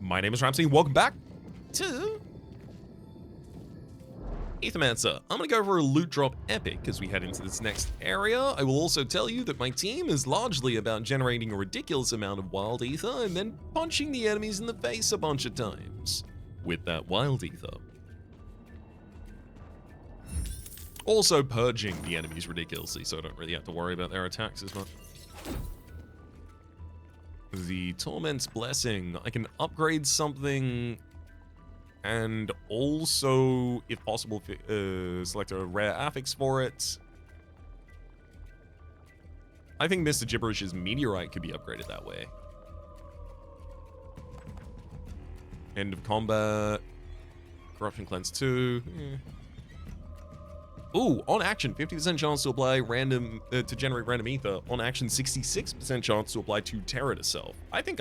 My name is Rhapsody. Welcome back to Aethermancer. I'm going to go over a loot drop epic as we head into this next area. I will also tell you that my team is largely about generating a ridiculous amount of wild ether and then punching the enemies in the face a bunch of times with that wild ether. Also purging the enemies ridiculously, so I don't really have to worry about their attacks as much. The Torment's Blessing. I can upgrade something and also, if possible, select a rare affix for it. I think Mr. Gibberish's Meteorite could be upgraded that way. End of Combat. Corruption Cleanse 2. Ooh, on action, 50% chance to apply random to generate random ether. On action, 66% chance to apply 2 Terror to self. I think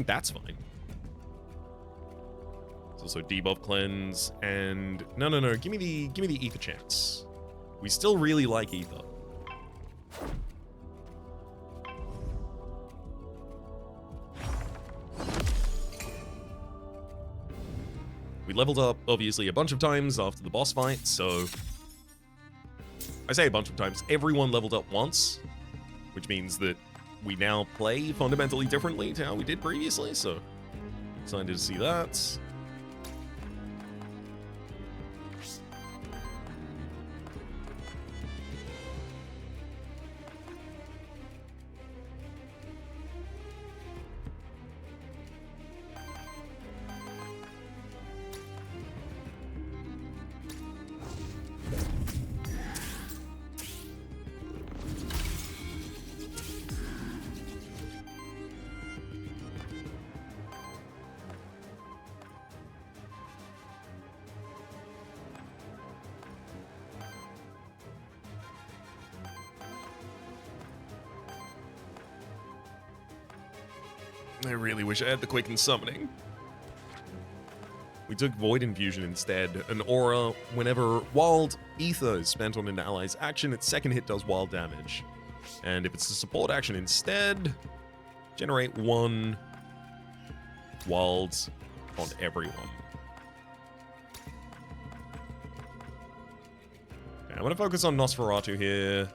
that's fine. There's also debuff cleanse and no. Give me the ether chance. We still really like ether. We leveled up obviously a bunch of times after the boss fight, so. I say a bunch of times, everyone leveled up once, which means that we now play fundamentally differently to how we did previously, so excited to see that. I really wish I had the Quicken Summoning. We took Void Infusion instead. An aura, whenever wild ether is spent on an ally's action, its second hit does wild damage. And if it's a support action instead, generate 1 wild on everyone. Okay, I'm going to focus on Nosferatu here.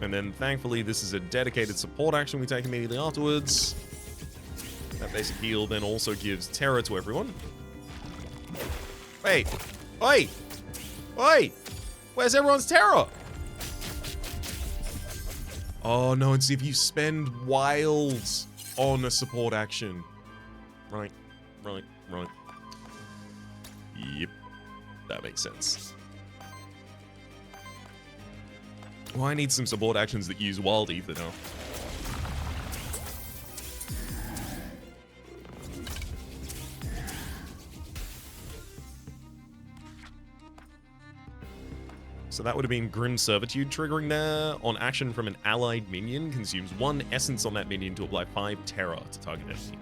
And then, thankfully, this is a dedicated support action we take immediately afterwards. That basic heal then also gives terror to everyone. Wait! Oi! Oi! Where's everyone's terror? Oh, no, it's if you spend wilds on a support action. Right. Yep. That makes sense. Well, I need some support actions that use wild ether now. So that would have been Grim Servitude triggering there. On action from an allied minion, consumes 1 essence on that minion to apply 5 terror to target enemy.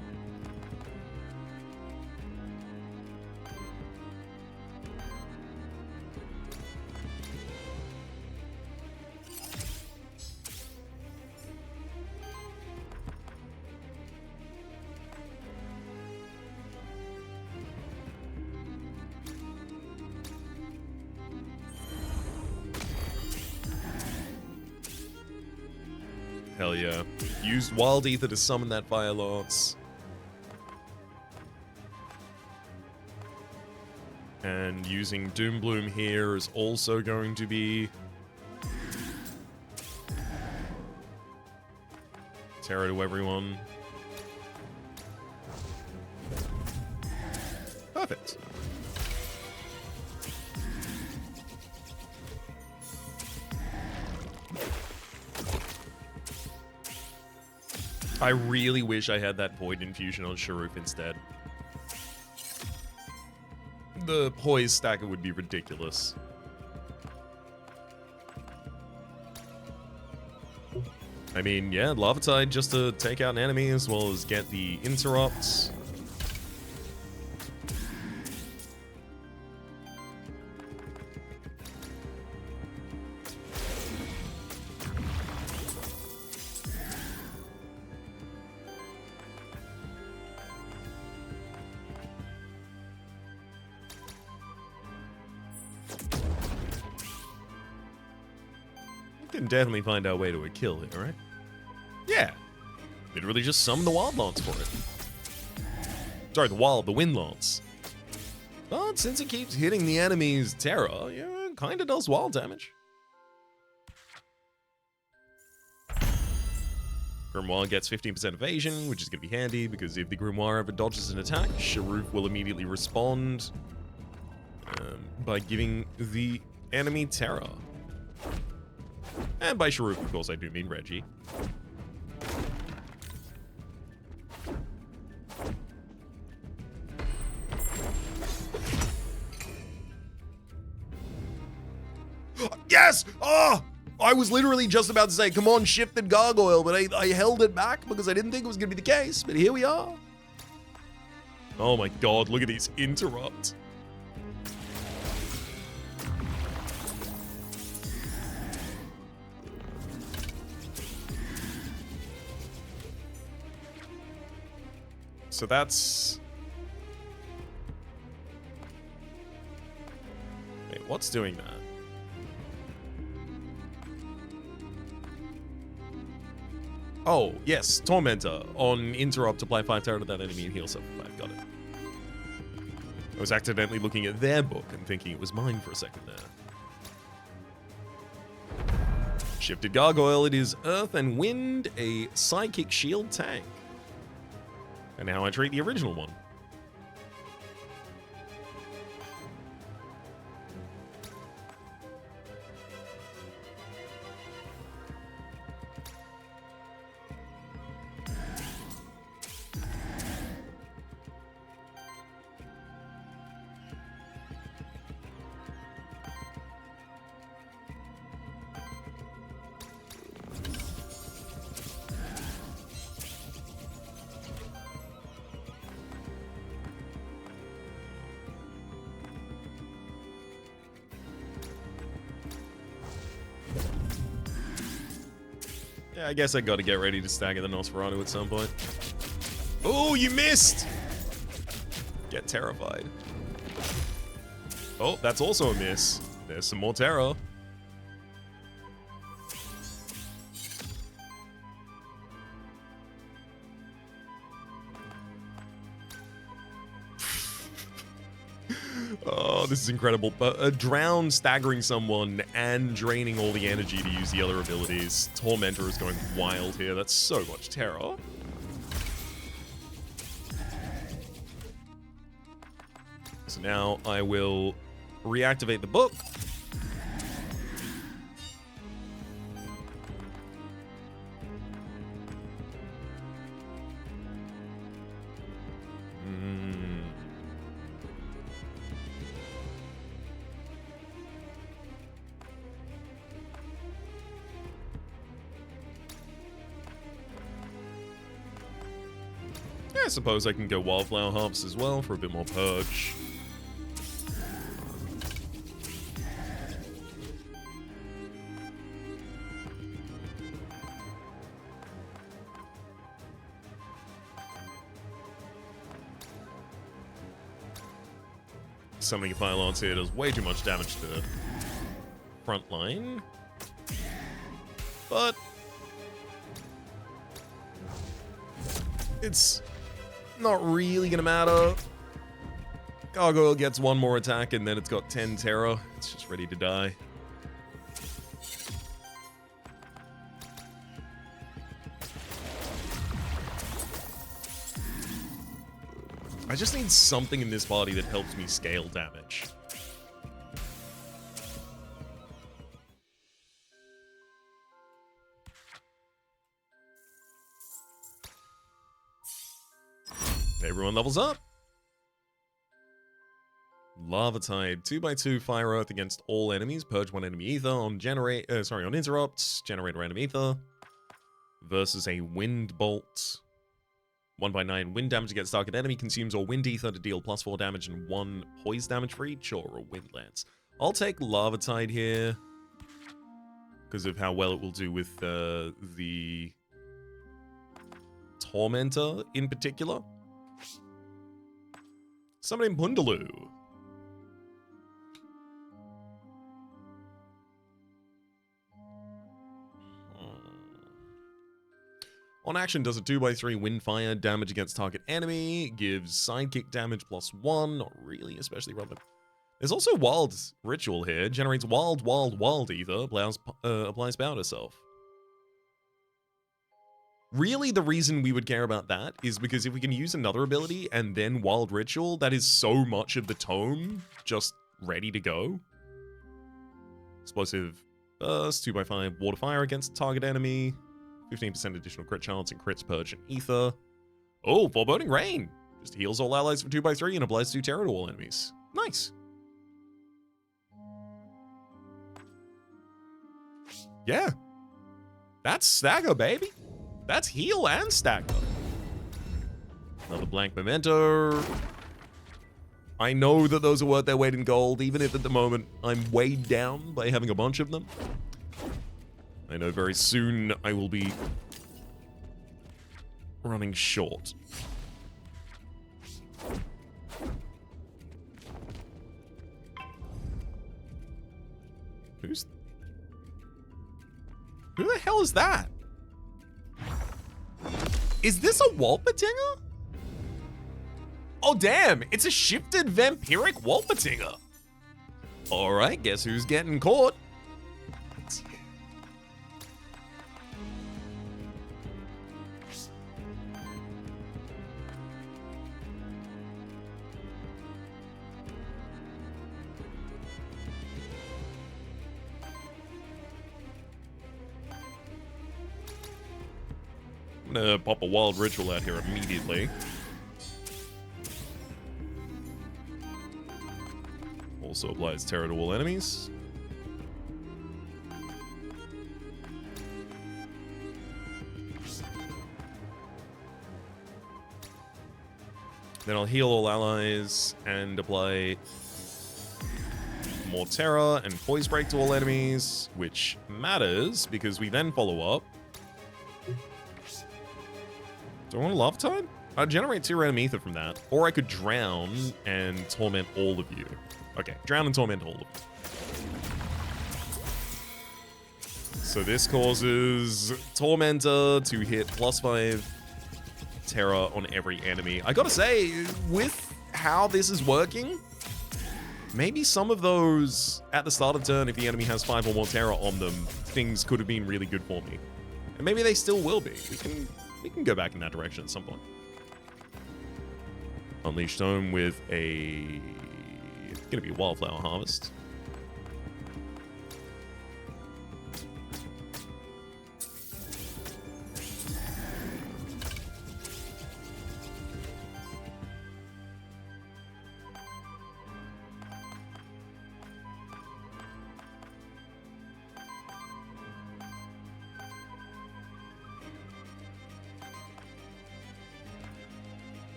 Hell yeah. Used Wild Ether to summon that Fire Lance. And using Doom Bloom here is also going to be terror to everyone. Perfect. I really wish I had that Void Infusion on Sharuf instead. The Poise stacker would be ridiculous. I mean, yeah, Lava Tide just to take out an enemy as well as get the interrupts. Can definitely find our way to a kill here, right? Yeah. Literally just summon the Wild Lance for it. Sorry, the Wind Lance. But since it keeps hitting the enemy's terror, yeah, it kinda does wild damage. Grimoire gets 15% evasion, which is going to be handy, because if the Grimoire ever dodges an attack, Sharuf will immediately respond by giving the enemy terror. And by Sharuf, of course, I do mean Reggie. Yes! Oh! I was literally just about to say, come on, shifted gargoyle, but I held it back because I didn't think it was going to be the case, but here we are. Oh my god, look at these interrupt. So that's... Wait, what's doing that? Oh, yes, Tormentor. On interrupt, apply 5 terror to that enemy and heal self 5. Got it. I was accidentally looking at their book and thinking it was mine for a second there. Shifted Gargoyle, it is Earth and Wind, a Psychic Shield tank. And how I treat the original one. Yeah, I guess I gotta get ready to stagger the Nosferatu at some point. Oh, you missed! Get terrified. Oh, that's also a miss. There's some more terror. Oh, this is incredible. But a drown staggering someone and draining all the energy to use the other abilities. Tormentor is going wild here. That's so much terror. So now I will reactivate the book. I suppose I can go Wildflower Harps as well for a bit more purge. Summoning a Fire Lance here does way too much damage to the front line. But it's not really gonna matter. Gargoyle gets one more attack and then it's got 10 terror. It's just ready to die. I just need something in this party that helps me scale damage. Everyone levels up. Lava Tide, 2x2 Fire Earth against all enemies. Purge one enemy ether on on interrupts. Generate random ether. Versus a Wind Bolt. 1x9 wind damage against target enemy. Consumes all wind ether to deal +4 damage and 1 poise damage for each, or a Wind Lance. I'll take Lava Tide here because of how well it will do with the Tormentor in particular. Summoning Pundaloo. On action, does a 2x3 windfire damage against target enemy, gives sidekick damage +1, not really, especially relevant. There's also wild ritual here, generates wild ether, applies power to self. Really, the reason we would care about that is because if we can use another ability and then wild ritual, that is so much of the tome just ready to go. Explosive burst, 2x5 water fire against target enemy, 15% additional crit chance and crits purge and ether. Oh, foreboding rain. Just heals all allies for 2x3 and applies 2 terror to all enemies. Nice. Yeah. That's stagger, baby. That's heal and stagger. Another blank memento. I know that those are worth their weight in gold, even if at the moment I'm weighed down by having a bunch of them. I know very soon I will be running short. Who the hell is that? Is this a Walpatinger? Oh damn, it's a shifted vampiric Walpatinger. Alright, guess who's getting caught? I'm gonna pop a wild ritual out here immediately. Also applies terror to all enemies. Then I'll heal all allies and apply more terror and poise break to all enemies, which matters because we then follow up. Do I want a lava tide? I'd generate 2 random ether from that. Or I could drown and torment all of you. Okay, drown and torment all of you. So this causes Tormentor to hit +5 terror on every enemy. I gotta say, with how this is working, maybe some of those at the start of turn, if the enemy has 5 or more terror on them, things could have been really good for me. And maybe they still will be. We can go back in that direction at some point. Unleash Tome with a... It's gonna be a Wildflower Harvest.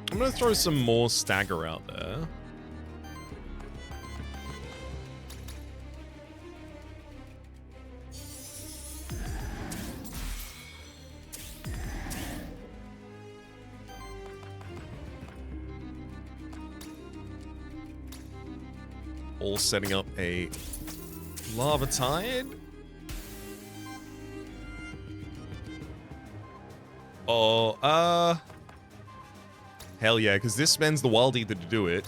I'm gonna throw some more stagger out there. All setting up a lava tide. Oh, hell yeah, because this spends the wild ether to do it.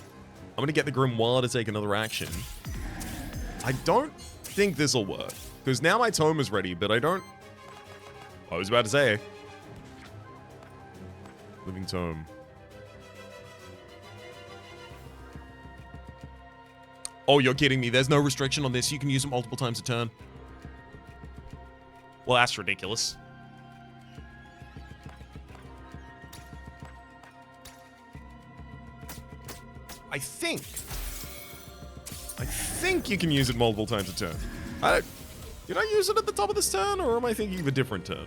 I'm gonna get the Grimoire to take another action. I don't think this'll work, because now my tome is ready, but I was about to say. Living Tome. Oh, you're kidding me. There's no restriction on this. You can use it multiple times a turn. Well, that's ridiculous. I think you can use it multiple times a turn. Did I use it at the top of this turn, or am I thinking of a different turn?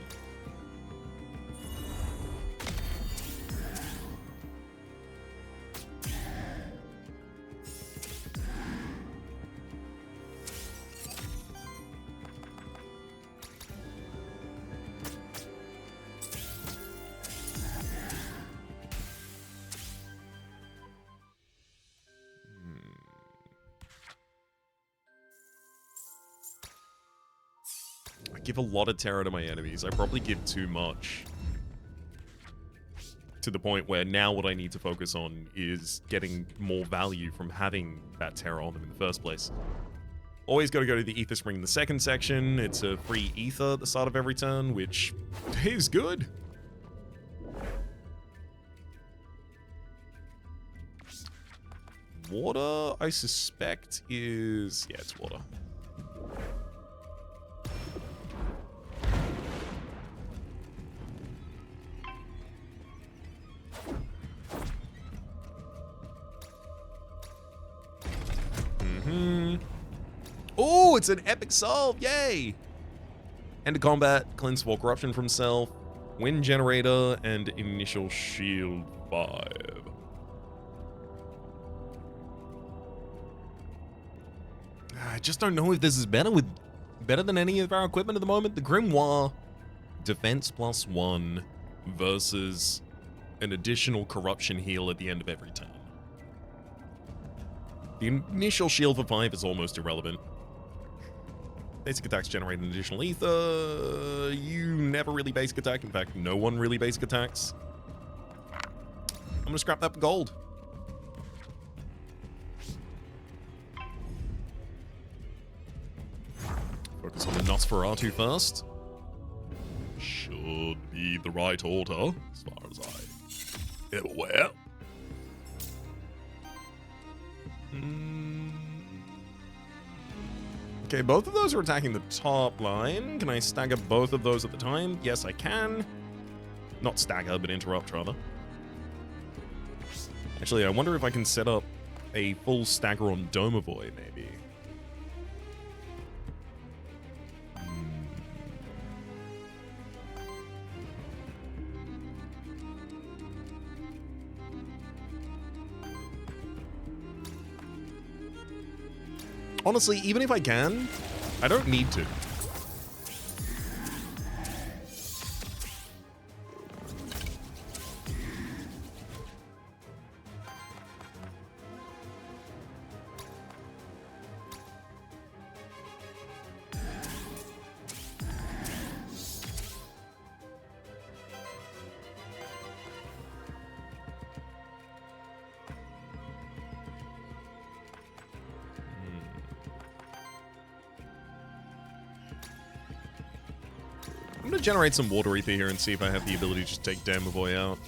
give a lot of terror to my enemies. I probably give too much. To the point where now what I need to focus on is getting more value from having that terror on them in the first place. Always got to go to the Ether Spring in the second section. It's a free ether at the start of every turn, which is good. Water, I suspect, is... yeah, it's water. Oh, it's an epic solve! Yay! End of combat, cleanse 4 corruption from self, wind generator, and initial shield 5. I just don't know if this is better than any of our equipment at the moment. The Grimoire, defense +1 versus an additional corruption heal at the end of every turn. The initial shield for 5 is almost irrelevant. Basic attacks generate an additional ether. You never really basic attack. In fact, no one really basic attacks. I'm gonna scrap that for gold. Focus on the Nosferatu first. Should be the right order, as far as I am aware. Okay, both of those are attacking the top line. Can I stagger both of those at the time? Yes, I can. Not stagger, but interrupt, rather. Actually, I wonder if I can set up a full stagger on Domovoy, maybe. Honestly, even if I can, I don't need to. I'm gonna generate some water ether here and see if I have the ability to just take Domovoy out.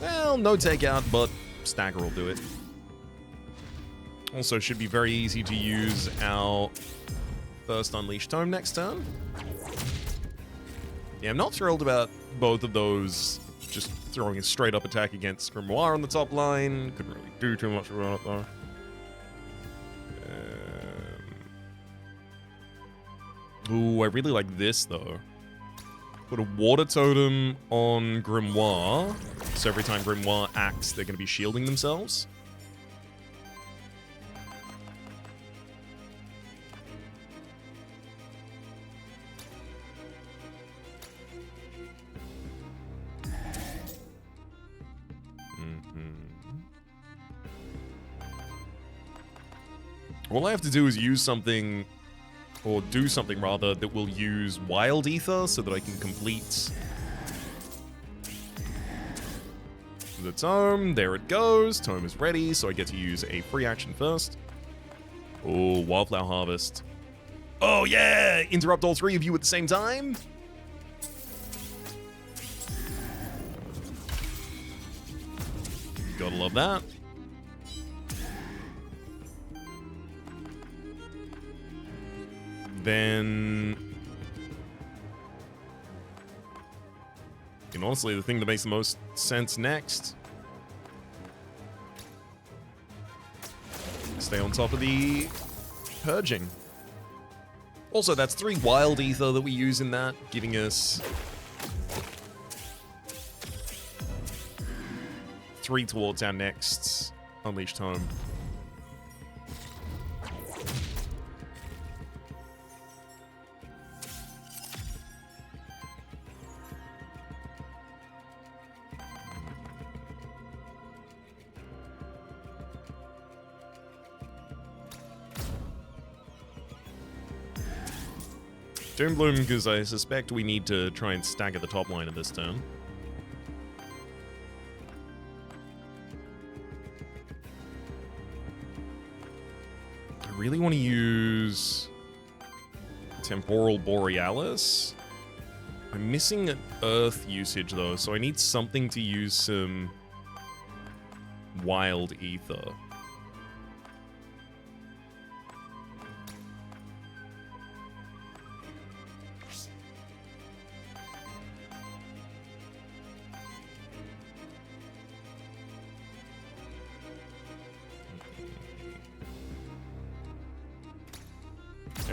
Well, no takeout, but stagger will do it. Also, should be very easy to use our first Unleashed Tome next turn. Yeah, I'm not thrilled about both of those just throwing a straight up attack against Grimoire on the top line. Couldn't really do too much about it though. Ooh, I really like this, though. Put a water totem on Grimoire. So every time Grimoire acts, they're going to be shielding themselves. All I have to do is use something... or do something, rather, that will use Wild Ether so that I can complete the Tome. There it goes. Tome is ready, so I get to use a free action first. Oh, Wildflower Harvest. Oh, yeah! Interrupt all three of you at the same time. Gotta love that. Then, and honestly, the thing that makes the most sense next, stay on top of the purging. Also, that's 3 wild ether that we use in that, giving us 3 towards our next Unleashed Tome. Doom Bloom, because I suspect we need to try and stagger the top line of this turn. I really want to use Temporal Borealis. I'm missing Earth usage, though, so I need something to use some Wild Ether.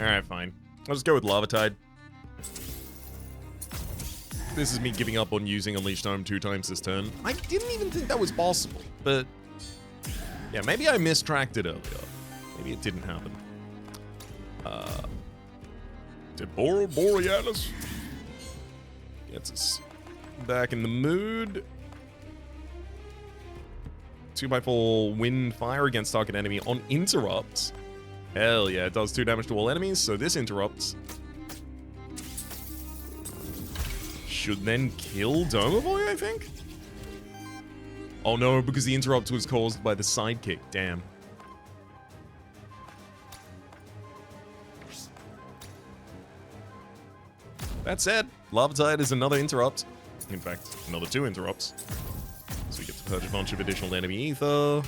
Alright, fine. I'll just go with Lava Tide. This is me giving up on using Unleashed Tome 2 times this turn. I didn't even think that was possible, but yeah, maybe I mistracked it earlier. Maybe it didn't happen. Temporal Borealis gets us back in the mood. 2x4 wind fire against target enemy on interrupts. Hell yeah, it does 2 damage to all enemies, so this interrupts should then kill Domovoy, I think? Oh no, because the interrupt was caused by the sidekick, damn. That said, Lava Tide is another interrupt. In fact, another 2 interrupts. So we get to purge a bunch of additional enemy ether.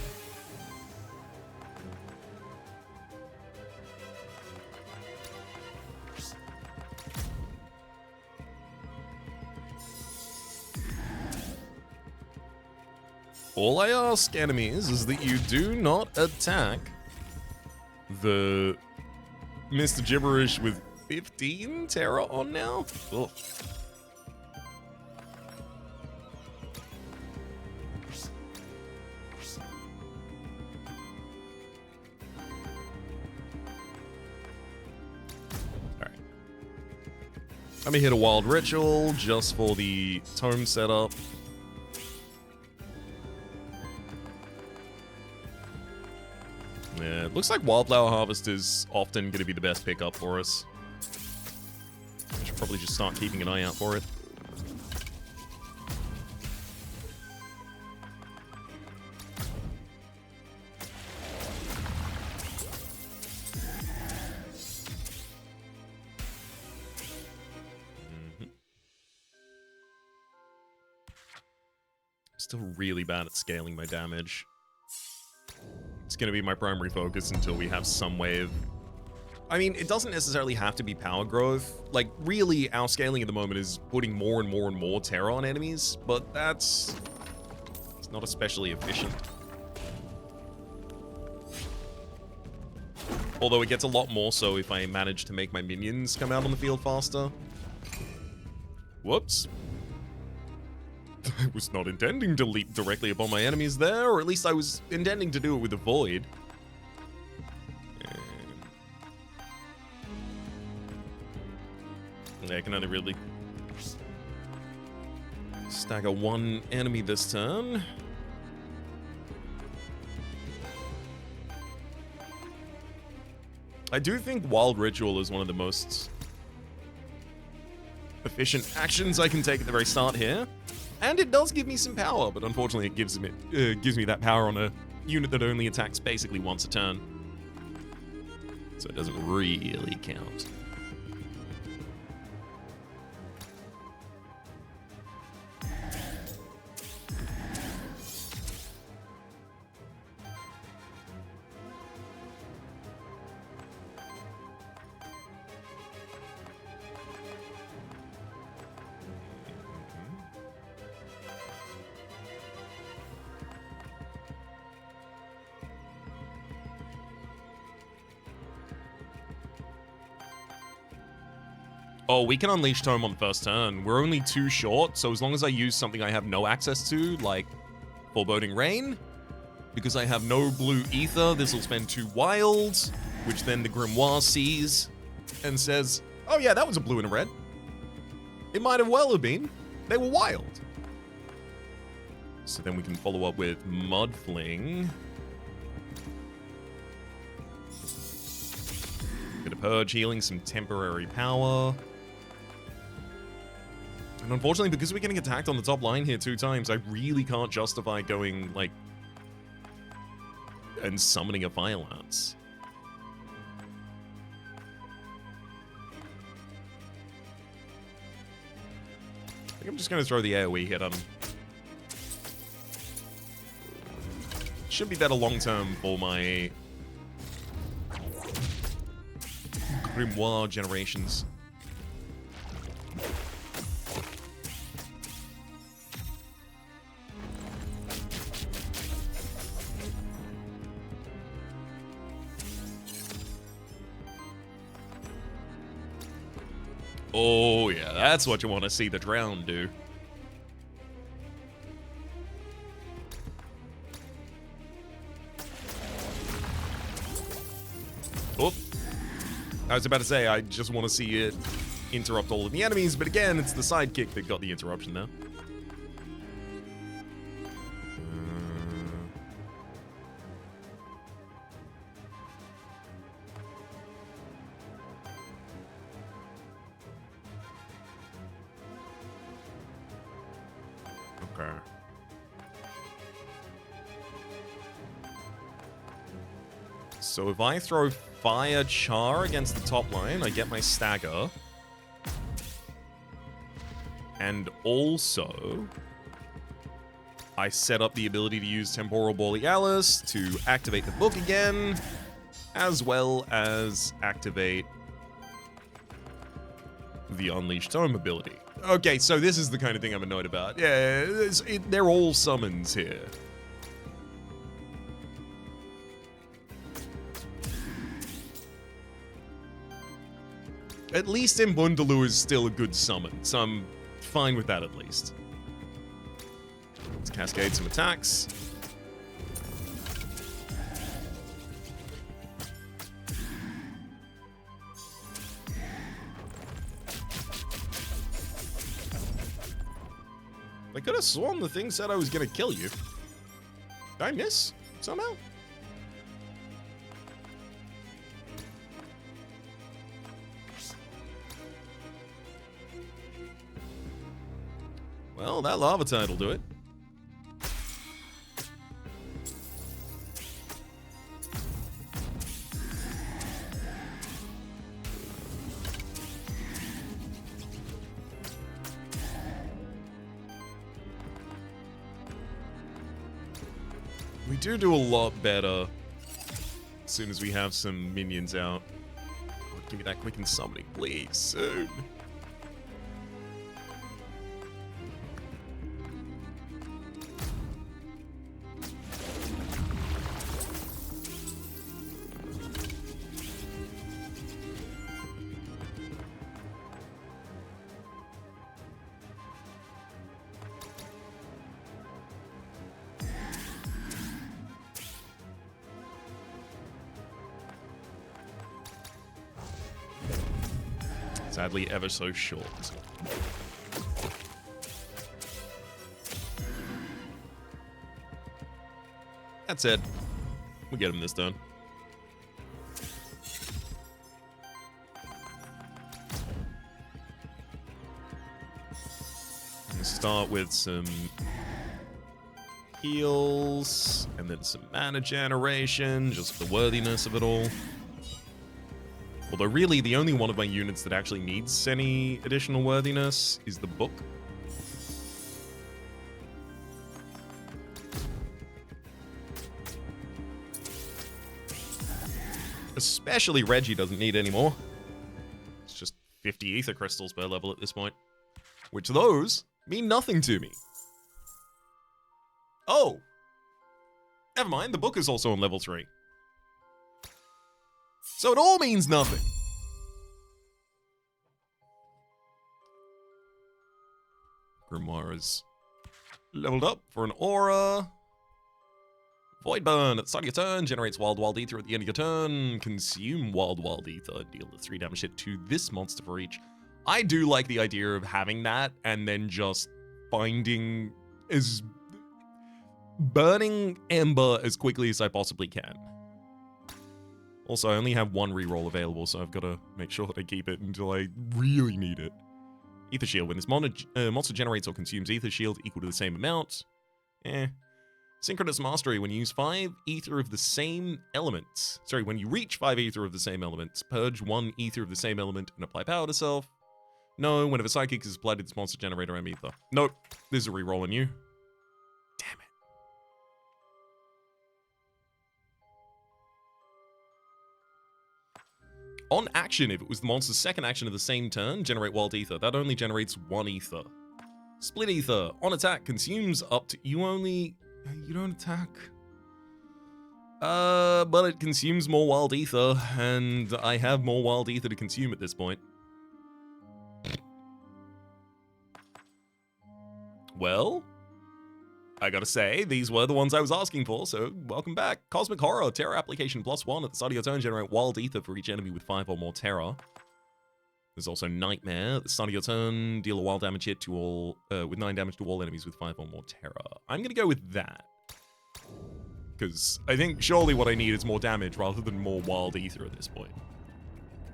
All I ask, enemies, is that you do not attack the Mr. Gibberish with 15 Terra on now? Ugh. Alright. I'm gonna hit a Wild Ritual just for the Tome setup. Yeah, it looks like Wildflower Harvest is often going to be the best pickup for us. I should probably just start keeping an eye out for it. Still really bad at scaling my damage. It's going to be my primary focus until we have some way of... I mean, it doesn't necessarily have to be power growth. Like, really, our scaling at the moment is putting more and more and more terror on enemies, but it's not especially efficient. Although it gets a lot more so if I manage to make my minions come out on the field faster. Whoops. I was not intending to leap directly upon my enemies there, or at least I was intending to do it with a void. And I can only really stagger 1 enemy this turn. I do think Wild Ritual is one of the most efficient actions I can take at the very start here. And it does give me some power, but unfortunately it gives me that power on a unit that only attacks basically once a turn. So it doesn't really count. Oh, we can Unleash Tome on the first turn. We're only 2 short, so as long as I use something I have no access to, like Foreboding Rain, because I have no blue ether, this will spend 2 wilds, which then the Grimoire sees and says, oh yeah, that was a blue and a red. It might have well have been. They were wild. So then we can follow up with Mudfling. Bit of Purge, healing some temporary power. And unfortunately, because we're getting attacked on the top line here 2 times, I really can't justify going, like, and summoning a Fire Lance. I think I'm just going to throw the AoE hit on him. Should be better long-term for my Grimoire generations. Oh, yeah, that's what you want to see the Drown do. Oh, I was about to say, I just want to see it interrupt all of the enemies, but again, it's the sidekick that got the interruption there. Okay. So if I throw Fire Char against the top line, I get my stagger. And also, I set up the ability to use Temporal Borealis to activate the book again, as well as activate the Unleashed Tome ability. Okay, so this is the kind of thing I'm annoyed about. Yeah, they're all summons here. At least Imbundalu is still a good summon, so I'm fine with that at least. Let's cascade some attacks. I could have sworn the thing said I was gonna kill you. Did I miss somehow? Well, that lava tide will do it. We do a lot better as soon as we have some minions out. Oh, give me that quicken summoning, please, soon. Sadly, ever so short. That's it. We get him this turn. We'll start with some heals, and then some mana generation, just for the worthiness of it all. Although really, the only one of my units that actually needs any additional worthiness is the book. Especially Reggie doesn't need any more. It's just 50 ether crystals per level at this point. Which those mean nothing to me. Oh! Never mind, the book is also on level 3. So it all means nothing. Grimoire is leveled up for an aura. Void Burn at the start of your turn generates Wild Ether at the end of your turn. Consume Wild Ether. Deal the 3 damage hit to this monster for each. I do like the idea of having that and then just finding burning Ember as quickly as I possibly can. Also, I only have 1 reroll available, so I've got to make sure that I keep it until I really need it. Ether Shield. When this monster generates or consumes Ether Shield equal to the same amount. Synchronous Mastery. When you use 5 Ether of the same element. Sorry, when you reach 5 Ether of the same element, purge 1 Ether of the same element and apply power to self. No, whenever Psychic is applied to this monster generator, I'm Ether. Nope. There's a reroll on you. Damn it. On action, if it was the monster's second action of the same turn, generate Wild Ether. That only generates 1 Ether. Split Ether. On attack, consumes up to... You don't attack. But it consumes more Wild Ether, and I have more Wild Ether to consume at this point. Well, I gotta say, these were the ones I was asking for, so welcome back. Cosmic Horror, Terror application +1. At the start of your turn, generate Wild Ether for each enemy with 5 or more Terror. There's also Nightmare. At the start of your turn, deal a wild damage hit to all, with 9 damage to all enemies with 5 or more Terror. I'm gonna go with that. Because I think surely what I need is more damage rather than more Wild Ether at this point.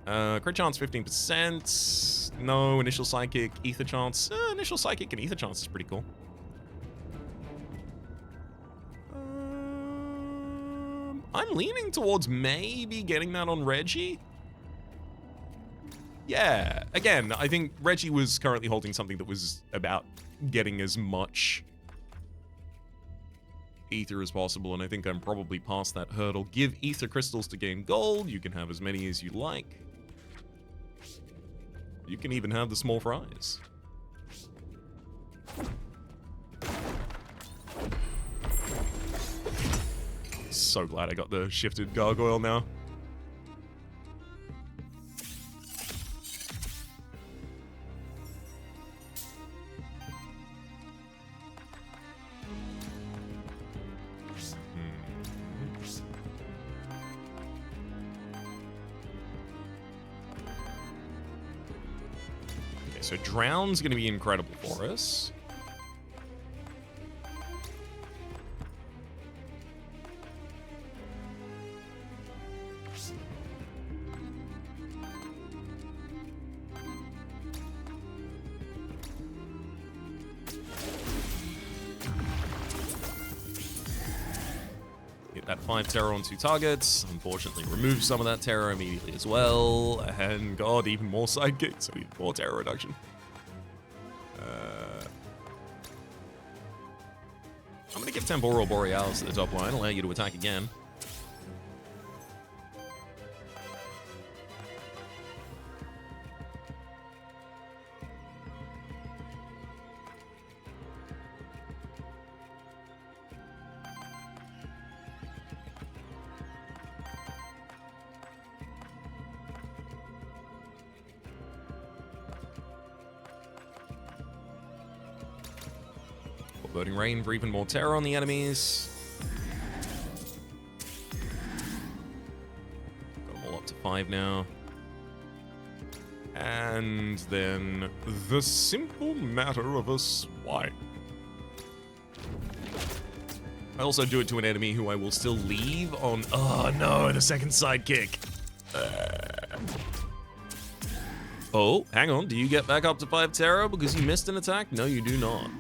Crit chance 15%. No, initial psychic, ether chance. Initial psychic and ether chance is pretty cool. I'm leaning towards maybe getting that on Reggie. Yeah, again, I think Reggie was currently holding something that was about getting as much ether as possible, and I think I'm probably past that hurdle. Give ether crystals to gain gold. You can have as many as you like. You can even have the small fries. So glad I got the shifted gargoyle now. So Drown's going to be incredible for us. Get that 5 terror on 2 targets. Unfortunately, remove some of that terror immediately as well. And God, even more sidekicks, so even more terror reduction. I'm going to give Temporal Borealis to the top line, allow you to attack again. Burning Rain for even more terror on the enemies. Got them all up to 5 now. And then the simple matter of a swipe. I also do it to an enemy who I will still leave on... Oh no, the second sidekick. Oh, hang on. Do you get back up to 5 terror because you missed an attack? No, you do not.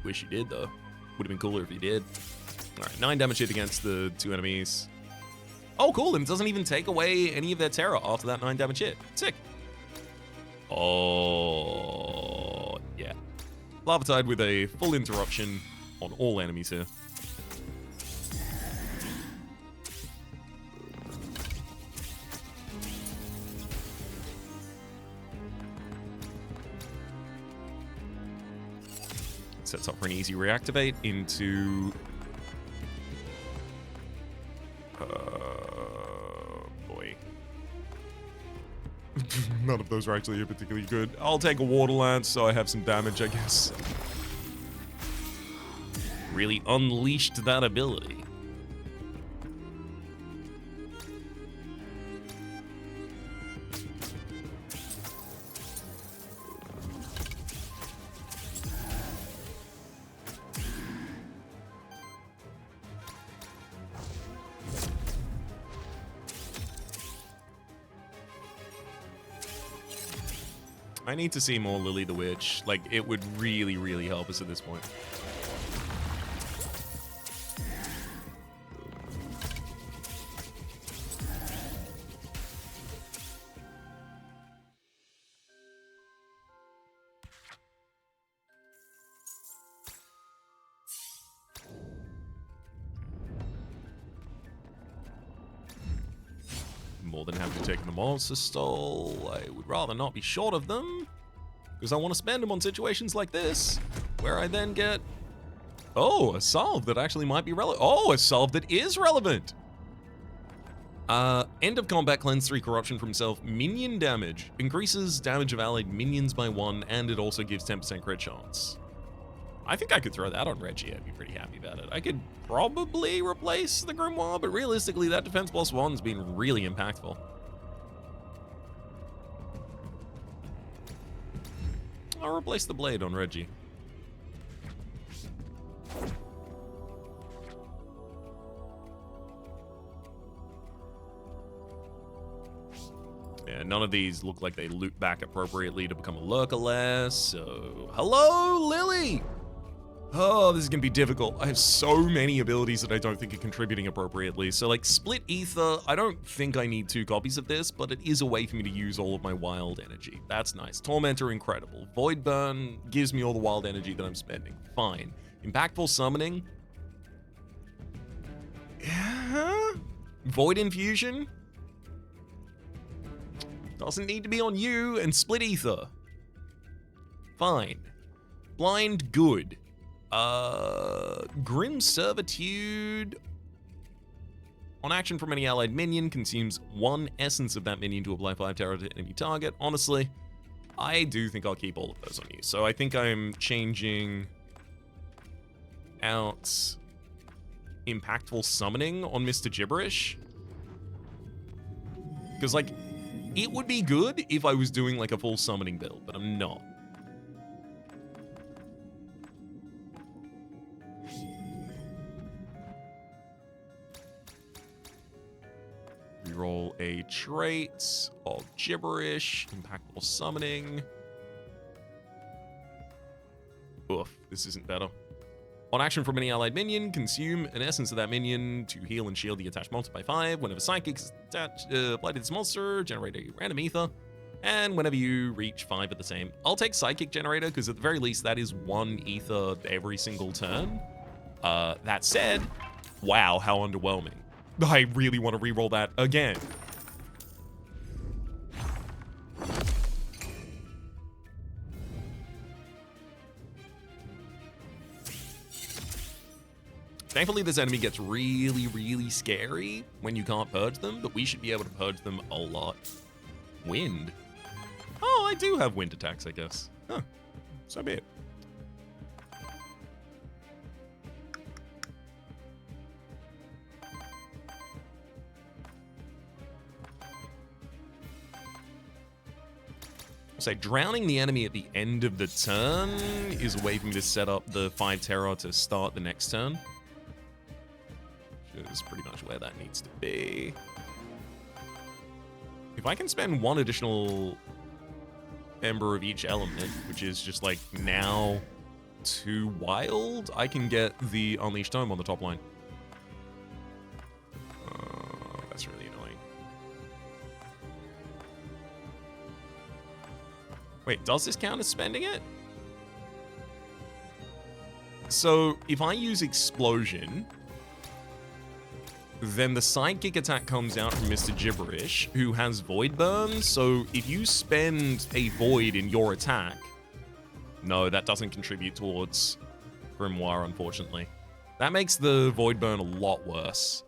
Wish you did, though. Would have been cooler if you did. Alright, 9 damage hit against the 2 enemies. Oh, cool, and it doesn't even take away any of their terror after that 9 damage hit. Sick. Oh, yeah. Lava Tide with a full interruption on all enemies here. Sets up for an easy reactivate into... boy. None of those are actually particularly good. I'll take a Water Lance so I have some damage, I guess. Really unleashed that ability. I need to see more Lily the Witch. Like, it would really, really help us at this point. More than happy to take the Monster Stole. I would rather not be short of them, because I want to spend them on situations like this, where I then get, oh, a salve that actually might be relevant. Oh, a salve that is relevant. End of combat, cleanse 3 corruption from self, minion damage. Increases damage of allied minions by 1, and it also gives 10% crit chance. I think I could throw that on Reggie. I'd be pretty happy about it. I could probably replace the Grimoire, but realistically, that defense plus 1's been really impactful. I'll replace the blade on Reggie. Yeah, none of these look like they loop back appropriately to become a lurker less, so... Hello, Lily! Oh, this is gonna be difficult. I have so many abilities that I don't think are contributing appropriately. So, like, Split Ether, I don't think I need 2 copies of this, but it is a way for me to use all of my wild energy. That's nice. Tormentor, incredible. Void Burn gives me all the wild energy that I'm spending. Fine. Impactful Summoning. Yeah. Void Infusion. Doesn't need to be on you, and Split Ether. Fine. Blind, good. Grim Servitude. On action from any allied minion, consumes 1 essence of that minion to apply 5 terror to enemy target. Honestly, I do think I'll keep all of those on you. So I think I'm changing out Impactful Summoning on Mr. Gibberish. Because, like, it would be good if I was doing, like, a full summoning build, but I'm not. Reroll a trait of Gibberish, Impactful Summoning. Oof, this isn't better. On action from any allied minion, consume an essence of that minion to heal and shield the attached monster by 5. Whenever Psychic is applied to this monster, generate a random ether. And whenever you reach 5 at the same. I'll take Psychic Generator, because at the very least, that is 1 ether every single turn. That said, wow, how underwhelming. I really want to reroll that again. Thankfully, this enemy gets really, really scary when you can't purge them, but we should be able to purge them a lot. Wind. Oh, I do have wind attacks, I guess. Huh. So be it. So drowning the enemy at the end of the turn is a way for me to set up the 5 terror to start the next turn. Which is pretty much where that needs to be. If I can spend 1 additional Ember of each element, which is just like now 2 wild, I can get the Unleashed Tome on the top line. That's really annoying. Wait, does this count as spending it? So, if I use Explosion, then the sidekick attack comes out from Mr. Gibberish, who has Void Burn, so if you spend a Void in your attack... No, that doesn't contribute towards Grimoire, unfortunately. That makes the Void Burn a lot worse.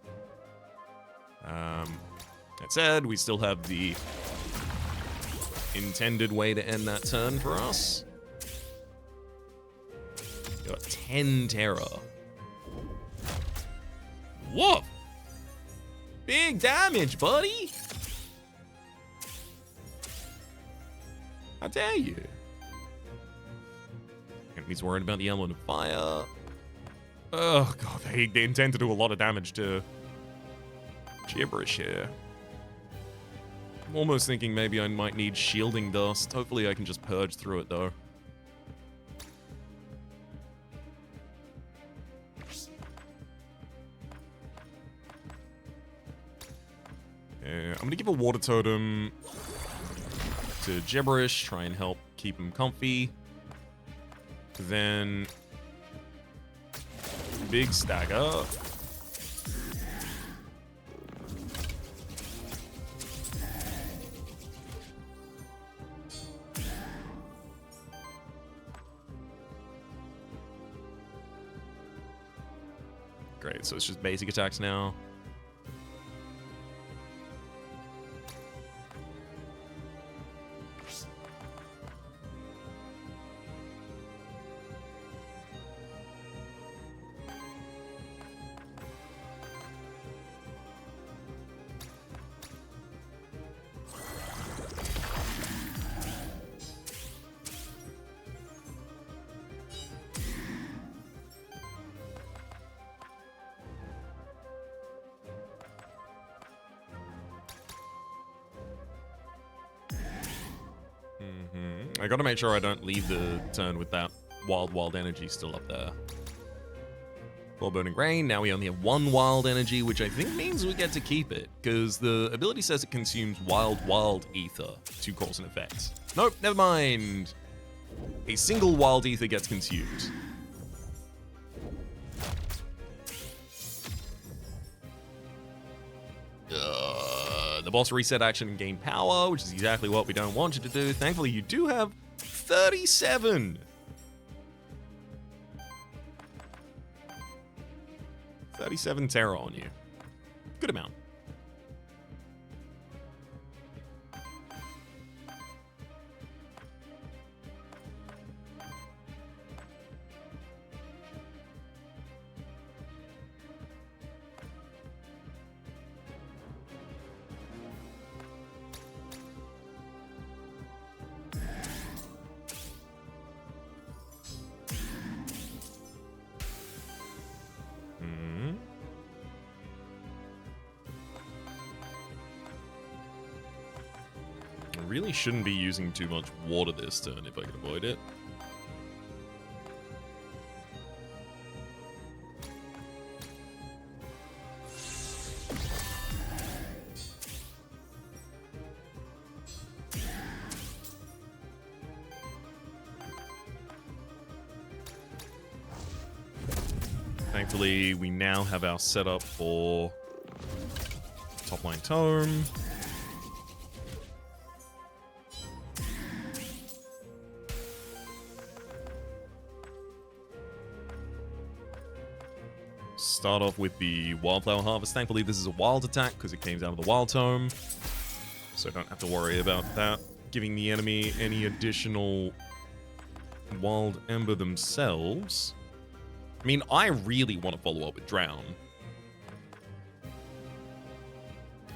That said, we still have the intended way to end that turn for us. Got 10 terror. Woof! Big damage, buddy! How dare you? Enemies worried about the element of fire. Oh god, they intend to do a lot of damage to Gibberish here. I'm almost thinking maybe I might need shielding dust. Hopefully I can just purge through it though. I'm gonna give a water totem to Gibberish, try and help keep him comfy. Then big stagger. Great, so it's just basic attacks now. I gotta make sure I don't leave the turn with that wild energy still up there. Well, Burning Rain, now we only have one wild energy, which I think means we get to keep it, because the ability says it consumes wild ether to cause an effect. Nope, never mind. A single wild ether gets consumed. The boss reset action and gain power, which is exactly what we don't want you to do. Thankfully, you do have 37. 37 terror on you. Good amount. Really shouldn't be using too much water this turn if I can avoid it. Thankfully, we now have our setup for top line Tome. Start off with the Wildflower Harvest. Thankfully, this is a wild attack because it came out of the Wild Tome. So I don't have to worry about that giving the enemy any additional Wild Ember themselves. I mean, I really want to follow up with Drown.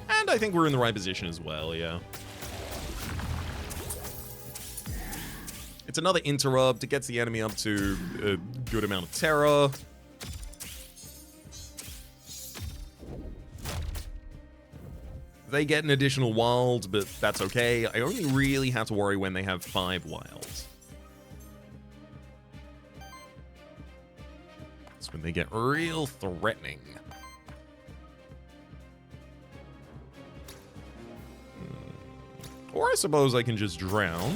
And I think we're in the right position as well, yeah. It's another interrupt. It gets the enemy up to a good amount of terror. They get an additional wild, but that's okay. I only really have to worry when they have 5 wilds. That's when they get real threatening. Or I suppose I can just drown.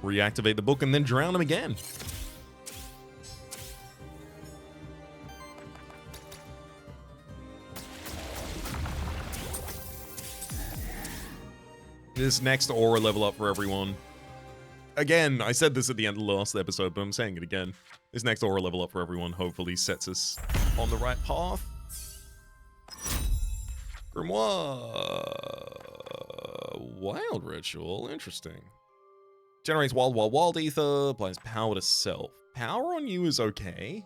Reactivate the book and then drown him again. This next aura level up for everyone. Again, I said this at the end of the last episode, but I'm saying it again. This next aura level up for everyone hopefully sets us on the right path. Grimoire. Wild Ritual. Interesting. Generates wild ether, applies power to self. Power on you is okay.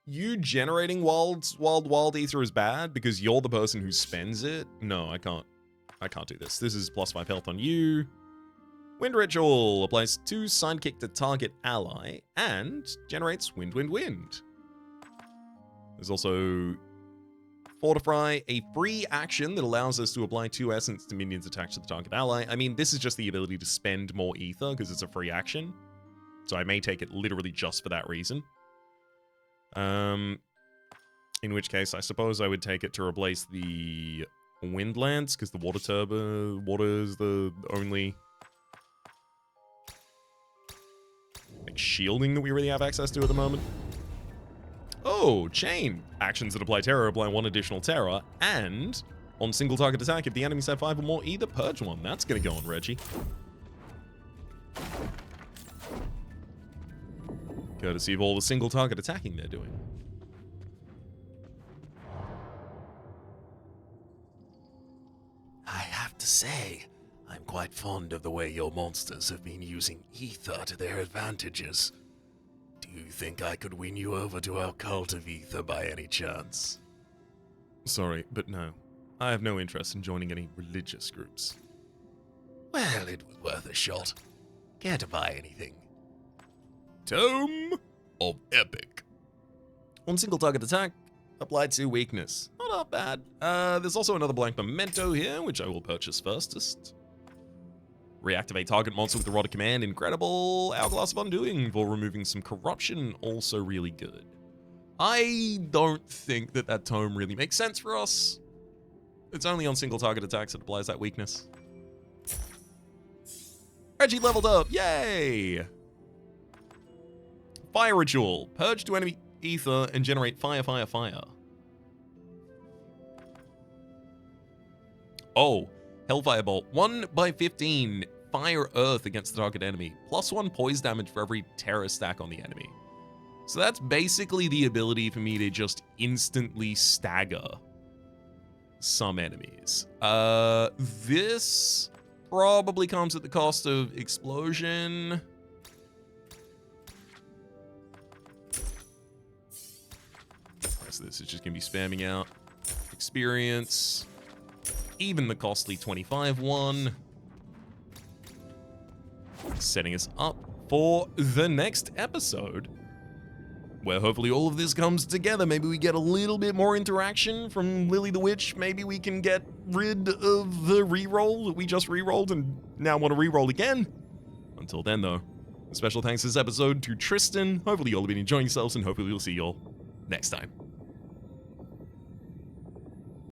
You generating wild ether is bad because you're the person who spends it. No, I can't do this. This is +5 health on you. Wind Ritual applies 2 sidekick to target ally and generates wind, wind, wind. There's also Fortify, a free action that allows us to apply 2 essence to minions attached to the target ally. I mean, this is just the ability to spend more ether because it's a free action. So I may take it literally just for that reason. In which case, I suppose I would take it to replace the Windlands, because the water is the only like shielding that we really have access to at the moment. Oh, chain. Actions that apply terror apply 1 additional terror, and on single target attack, if the enemies have 5 or more, either purge 1. That's gonna go on Reggie. Courtesy of all the single target attacking they're doing. I have to say, I'm quite fond of the way your monsters have been using ether to their advantages. Do you think I could win you over to our cult of ether by any chance? Sorry, but no. I have no interest in joining any religious groups. Well, it was worth a shot. Care to buy anything? Tome of Epic. On single target attack, applied to weakness. Not bad. There's also another blank memento here, which I will purchase firstest. Reactivate target monster with erotic command. Incredible. Hourglass of Undoing for removing some corruption. Also really good. I don't think that tome really makes sense for us. It's only on single target attacks that applies that weakness. Reggie leveled up. Yay! Fire Ritual. Purge to enemy ether and generate fire, fire, fire. Oh, Hellfire Bolt. 1/15 fire earth against the target enemy. +1 poise damage for every terror stack on the enemy. So that's basically the ability for me to just instantly stagger some enemies. This probably comes at the cost of explosion. So this is just going to be spamming out experience. Even the costly 25 one. Setting us up for the next episode, where hopefully all of this comes together. Maybe we get a little bit more interaction from Lily the Witch. Maybe we can get rid of the reroll that we just rerolled and now want to reroll again. Until then, though, a special thanks this episode to Tristan. Hopefully you all have been enjoying yourselves, and hopefully we'll see you all next time.